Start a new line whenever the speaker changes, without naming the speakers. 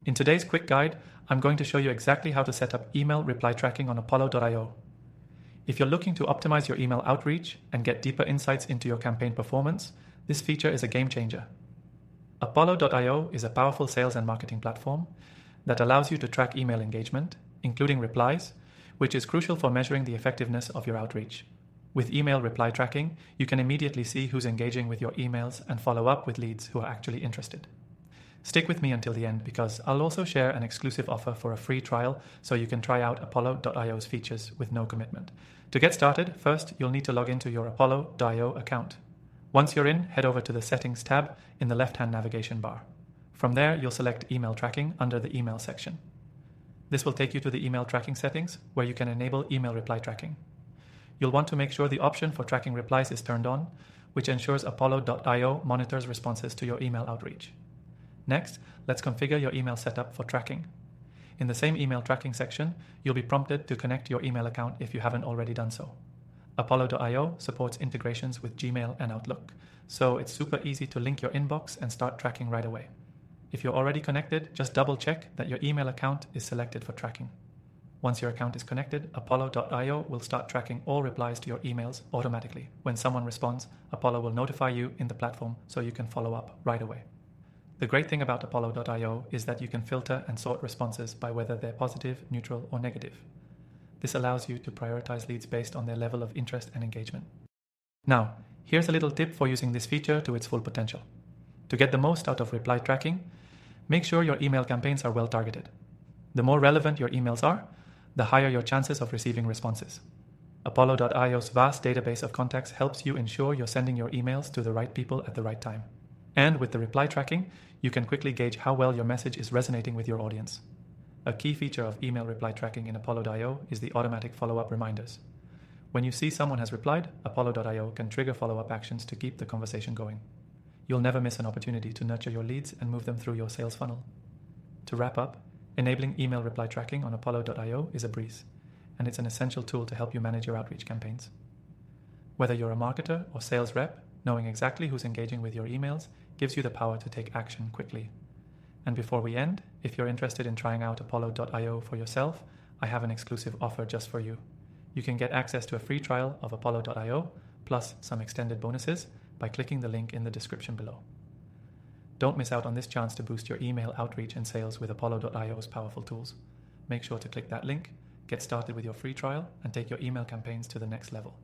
In today's quick guide, I'm going to show you exactly how to set up email reply tracking on Apollo.io. If you're looking to optimize your email outreach and get deeper insights into your campaign performance, this feature is a game changer. Apollo.io is a powerful sales and marketing platform that allows you to track email engagement, including replies, which is crucial for measuring the effectiveness of your outreach. With email reply tracking, you can immediately see who's engaging with your emails and follow up with leads who are actually interested. Stick with me until the end because I'll also share an exclusive offer for a free trial so you can try out Apollo.io's features with no commitment. To get started, first you'll need to log into your Apollo.io account. Once you're in, head over to the Settings tab in the left-hand navigation bar. From there, you'll select Email Tracking under the Email section. This will take you to the email tracking settings where you can enable email reply tracking. You'll want to make sure the option for tracking replies is turned on, which ensures Apollo.io monitors responses to your email outreach. Next, let's configure your email setup for tracking. In the same email tracking section, you'll be prompted to connect your email account if you haven't already done so. Apollo.io supports integrations with Gmail and Outlook, so it's super easy to link your inbox and start tracking right away. If you're already connected, just double check that your email account is selected for tracking. Once your account is connected, Apollo.io will start tracking all replies to your emails automatically. When someone responds, Apollo will notify you in the platform so you can follow up right away. The great thing about Apollo.io is that you can filter and sort responses by whether they're positive, neutral, or negative. This allows you to prioritize leads based on their level of interest and engagement. Now, here's a little tip for using this feature to its full potential. To get the most out of reply tracking, make sure your email campaigns are well targeted. The more relevant your emails are, the higher your chances of receiving responses. Apollo.io's vast database of contacts helps you ensure you're sending your emails to the right people at the right time. And with the reply tracking, you can quickly gauge how well your message is resonating with your audience. A key feature of email reply tracking in Apollo.io is the automatic follow-up reminders. When you see someone has replied, Apollo.io can trigger follow-up actions to keep the conversation going. You'll never miss an opportunity to nurture your leads and move them through your sales funnel. To wrap up, enabling email reply tracking on Apollo.io is a breeze, and it's an essential tool to help you manage your outreach campaigns. Whether you're a marketer or sales rep, knowing exactly who's engaging with your emails gives you the power to take action quickly. And before we end, if you're interested in trying out Apollo.io for yourself, I have an exclusive offer just for you. You can get access to a free trial of Apollo.io plus some extended bonuses by clicking the link in the description below. Don't miss out on this chance to boost your email outreach and sales with Apollo.io's powerful tools. Make sure to click that link, get started with your free trial, and take your email campaigns to the next level.